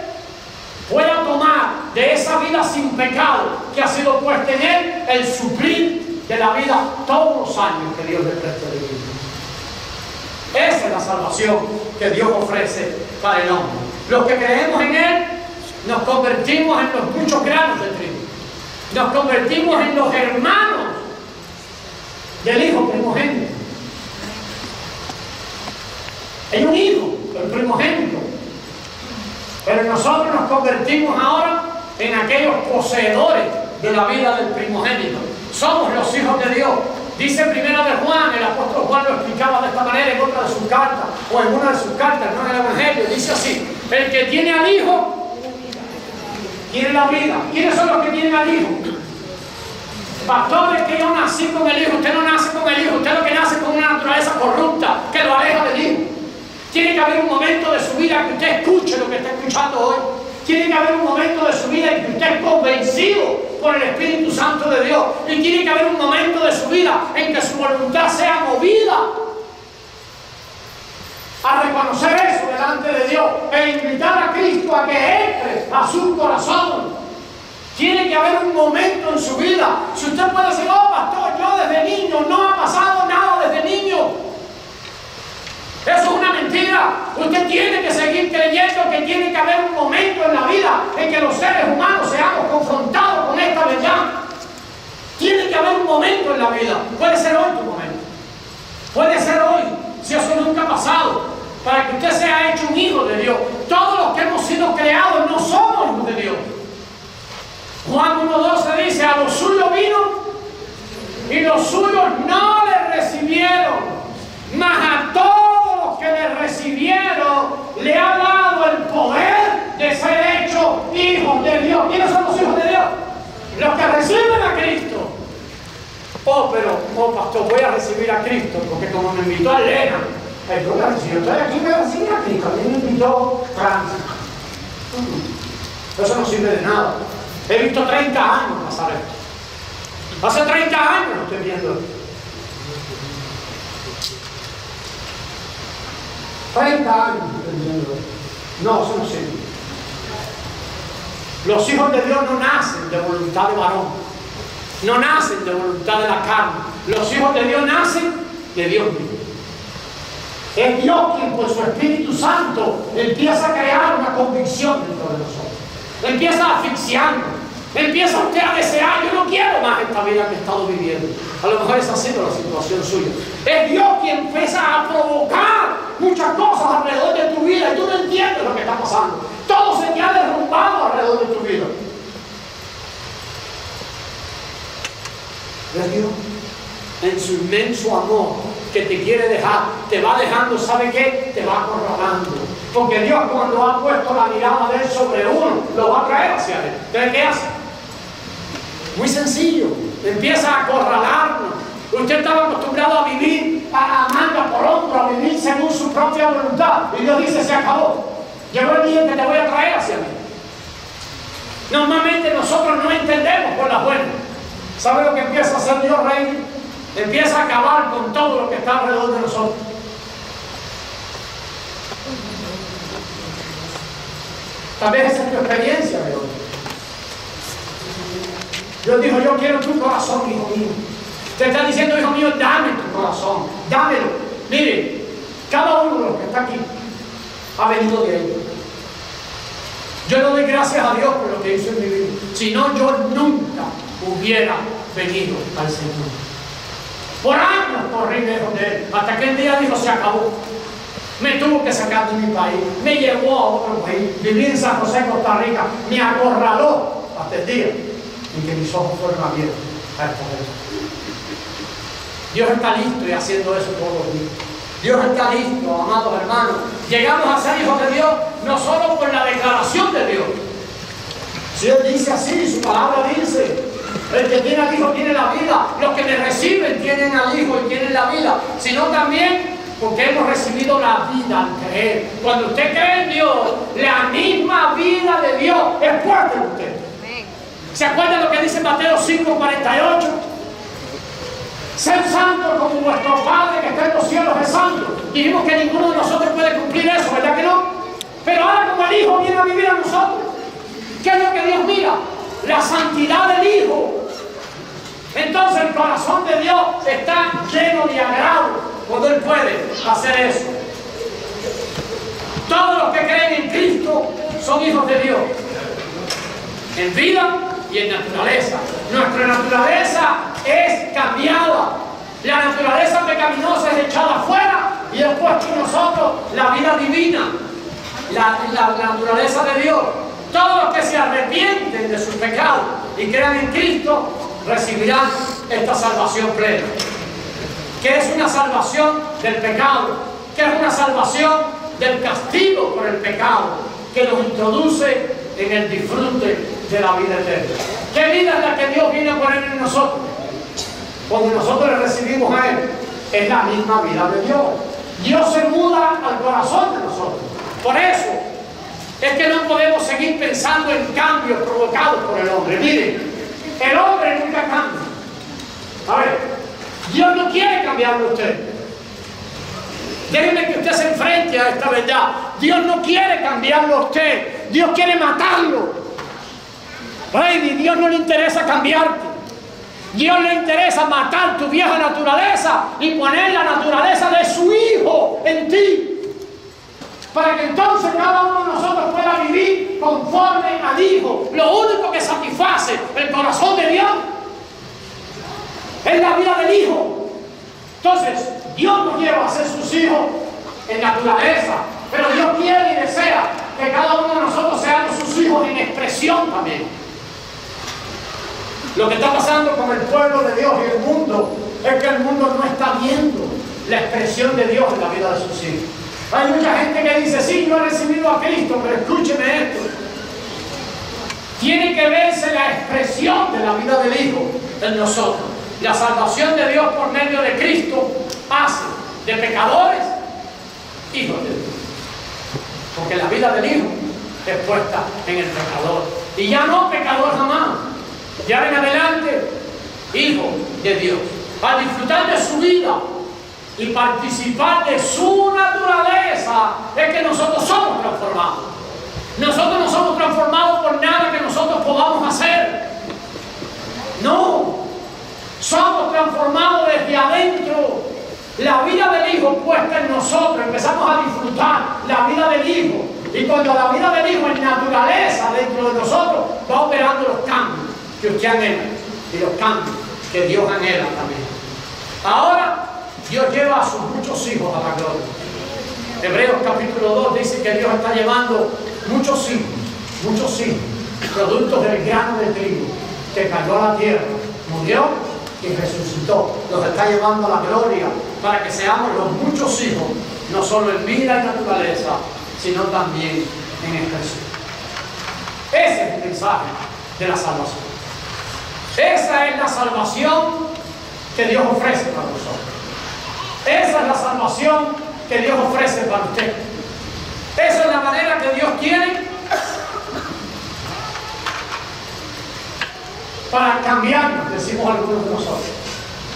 pueda tomar de esa vida sin pecado que ha sido puesta en él el suplir de la vida todos los años que Dios le presta de vida. Esa es la salvación que Dios ofrece para el hombre. Los que creemos en Él nos convertimos en los muchos granos de trigo. Nos convertimos en los hermanos del Hijo primogénito. Hay un Hijo, el primogénito. Pero nosotros nos convertimos ahora en aquellos poseedores de la vida del primogénito. Somos los hijos de Dios. Dice Primera de Juan, el apóstol Juan lo explicaba de esta manera en otra de sus cartas, o en una de sus cartas, no en el Evangelio. Dice así: el que tiene al Hijo tiene la vida. ¿Quiénes son los que tienen al Hijo? Pastor, es que yo nací con el Hijo. Usted no nace con el Hijo, usted lo que nace con una naturaleza corrupta que lo aleja del Hijo. Tiene que haber un momento de su vida que usted escuche lo que está escuchando hoy. Tiene que haber un momento de su vida en que usted es convencido por el Espíritu Santo de Dios. Y tiene que haber un momento de su vida en que su voluntad sea movida a reconocer eso delante de Dios e invitar a Cristo a que entre a su corazón. Tiene que haber un momento en su vida. Si usted puede decir: oh pastor, yo desde niño no ha pasado nada desde niño. Eso es una mentira. Usted tiene que seguir creyendo que tiene que haber un momento en la vida en que los seres humanos seamos confrontados con esta verdad. Tiene que haber un momento en la vida. Puede ser hoy tu momento. Puede ser hoy, si eso nunca ha pasado, para que usted sea hecho un hijo de Dios. Todos los que hemos Juan 1:12 dice, a los suyos vino y los suyos no le recibieron. Mas a todos los que le recibieron le ha dado el poder de ser hechos hijos de Dios. ¿Quiénes son los hijos de Dios? Los que reciben a Cristo. Pero pastor, voy a recibir a Cristo porque como me invitó a Elena, si yo estoy aquí voy a recibir a Cristo. A mí me invitó Francia. Eso no sirve de nada. He visto 30 años pasar esto. Hace 30 años lo estoy viendo. 30 años estoy viendo. No, eso no sirve. Los hijos de Dios no nacen de voluntad de varón. No nacen de voluntad de la carne. Los hijos de Dios nacen de Dios mismo. Es Dios quien por su Espíritu Santo empieza a crear una convicción dentro de nosotros. Empieza a asfixiarnos. Empieza usted a desear, yo no quiero más esta vida que he estado viviendo. A lo mejor esa ha sido la situación suya. Es Dios quien empieza a provocar muchas cosas alrededor de tu vida y tú no entiendes lo que está pasando. Todo se te ha derrumbado alrededor de tu vida. ¿Ves Dios? En su inmenso amor que te quiere dejar, te va dejando, ¿sabe qué? Te va acorralando. Porque Dios cuando ha puesto la mirada de Él sobre uno, lo va a traer hacia Él. Entonces, ¿qué hace? Muy sencillo, empieza a acorralarnos. Usted estaba acostumbrado a vivir a manga por hombro, a vivir según su propia voluntad. Y Dios dice, se acabó. Llegó el día en que te voy a traer hacia mí. Normalmente nosotros no entendemos por la buena. ¿Sabe lo que empieza a hacer Dios, Rey? Empieza a acabar con todo lo que está alrededor de nosotros. Tal vez esa es tu experiencia de hoy. Dios dijo, yo quiero tu corazón, hijo mío. Te está diciendo, hijo mío, dame tu corazón, dámelo. Mire, cada uno de los que está aquí ha venido de Él. Yo le doy gracias a Dios por lo que hizo en mi vida. Si no, yo nunca hubiera venido al Señor. Por años corrí lejos de Él, hasta que el día dijo, se acabó. Me tuvo que sacar de mi país, me llevó a otro país, viví en San José, Costa Rica, me acorraló hasta el día en que mis ojos fueron abiertos a esta verdad. Dios está listo y haciendo eso todos los días. Dios está listo, amados hermanos. Llegamos a ser hijos de Dios no solo por la declaración de Dios. Si Él dice así, su palabra dice, el que tiene al Hijo tiene la vida, los que me reciben tienen al Hijo y tienen la vida, sino también porque hemos recibido la vida al creer. Cuando usted cree en Dios, la misma vida de Dios es puesta en usted. ¿Se acuerdan lo que dice Mateo 5:48? Ser santo como vuestro Padre que está en los cielos es santo. Dijimos que ninguno de nosotros puede cumplir eso, ¿verdad que no? Pero ahora como el Hijo viene a vivir a nosotros, ¿qué es lo que Dios mira? La santidad del Hijo. Entonces el corazón de Dios está lleno de agrado cuando Él puede hacer eso. Todos los que creen en Cristo son hijos de Dios, en vida y en naturaleza. Nuestra naturaleza es cambiada. La naturaleza pecaminosa es echada afuera y es puesto en nosotros la vida divina, la naturaleza de Dios. Todos los que se arrepienten de sus pecados y crean en Cristo recibirán esta salvación plena. Que es una salvación del pecado, que es una salvación del castigo por el pecado, que nos introduce en el disfrute de la vida eterna. ¿Qué vida es la que Dios viene a poner en nosotros? Cuando nosotros le recibimos a Él, es la misma vida de Dios. Dios se muda al corazón de nosotros. Por eso es que no podemos seguir pensando en cambios provocados por el hombre. Miren, el hombre nunca cambia. A ver, Dios no quiere cambiarlo a usted. Déjeme que usted se enfrente a esta verdad. Dios no quiere cambiarlo a usted. Dios quiere matarlo. Baby, Dios no le interesa cambiarte. Dios le interesa matar tu vieja naturaleza y poner la naturaleza de su Hijo en ti. Para que entonces cada uno de nosotros pueda vivir conforme al Hijo. Lo único que satisface el corazón de Dios es la vida del Hijo. Entonces, Dios nos lleva a ser sus hijos en naturaleza, pero Dios quiere y desea que cada uno de nosotros seamos sus hijos en expresión también. Lo que está pasando con el pueblo de Dios y el mundo es que el mundo no está viendo la expresión de Dios en la vida de sus hijos. Hay mucha gente que dice, sí, yo he recibido a Cristo, pero escúcheme esto. Tiene que verse la expresión de la vida del Hijo en nosotros. La salvación de Dios por medio de Cristo hace de pecadores hijos de Dios. Porque la vida del Hijo es puesta en el pecador. Y ya no pecador jamás. Ya en adelante, hijo de Dios. Al disfrutar de su vida y participar de su naturaleza, es que nosotros somos transformados. Nosotros no somos transformados por nada que nosotros podamos hacer. No. Somos transformados desde adentro. La vida del Hijo puesta en nosotros. Empezamos a disfrutar la vida del Hijo. Y cuando la vida del Hijo es naturaleza dentro de nosotros, va operando los cambios que usted anhela y los cambios que Dios anhela también. Ahora, Dios lleva a sus muchos hijos a la gloria. Hebreos capítulo 2 dice que Dios está llevando muchos hijos, productos del grano de trigo que cayó a la tierra, murió y resucitó. Los está llevando a la gloria para que seamos los muchos hijos, no solo en vida y naturaleza, sino también en expresión. Ese es el mensaje de la salvación. Esa es la salvación que Dios ofrece para nosotros. Esa es la salvación que Dios ofrece para usted. Esa es la manera que Dios tiene para cambiarnos, decimos algunos de nosotros.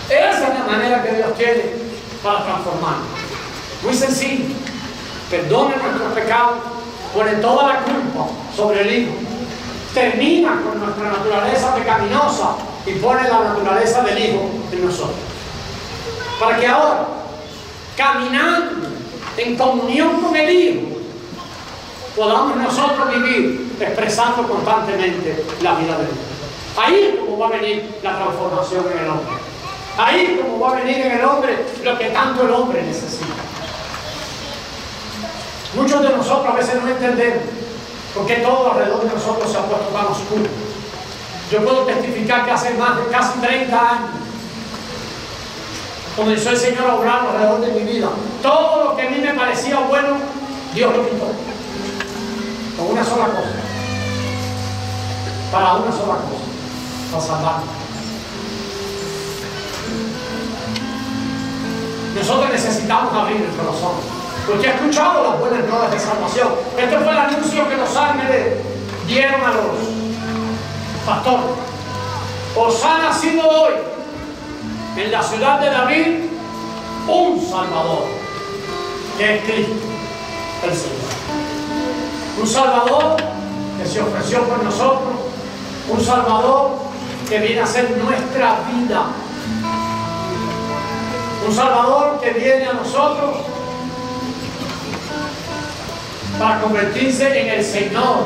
Esa es la manera que Dios tiene para transformarnos. Muy sencillo. Perdona nuestros pecados, pone toda la culpa sobre el Hijo, termina con nuestra naturaleza pecaminosa y pone la naturaleza del Hijo en nosotros. Para que ahora, caminando en comunión con el Hijo, podamos nosotros vivir expresando constantemente la vida de Dios. Ahí es como va a venir la transformación en el hombre. Ahí es como va a venir en el hombre lo que tanto el hombre necesita. Muchos de nosotros a veces no entendemos por qué todo alrededor de nosotros se ha puesto tan oscuro. Yo puedo testificar que hace más de casi 30 años comenzó el Señor a obrar alrededor de mi vida. Todo lo que a mí me parecía bueno, Dios lo quitó. Con una sola cosa. Para una sola cosa. Para salvarnos. Nosotros necesitamos abrir el corazón. Porque he escuchado las buenas nuevas de salvación. Este fue el anuncio que los ángeles dieron a los pastores. Os ha nacido hoy en la ciudad de David un Salvador, que es Cristo, el Señor. Un Salvador que se ofreció por nosotros. Un Salvador que viene a ser nuestra vida. Un Salvador que viene a nosotros para convertirse en el Señor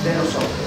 de nosotros.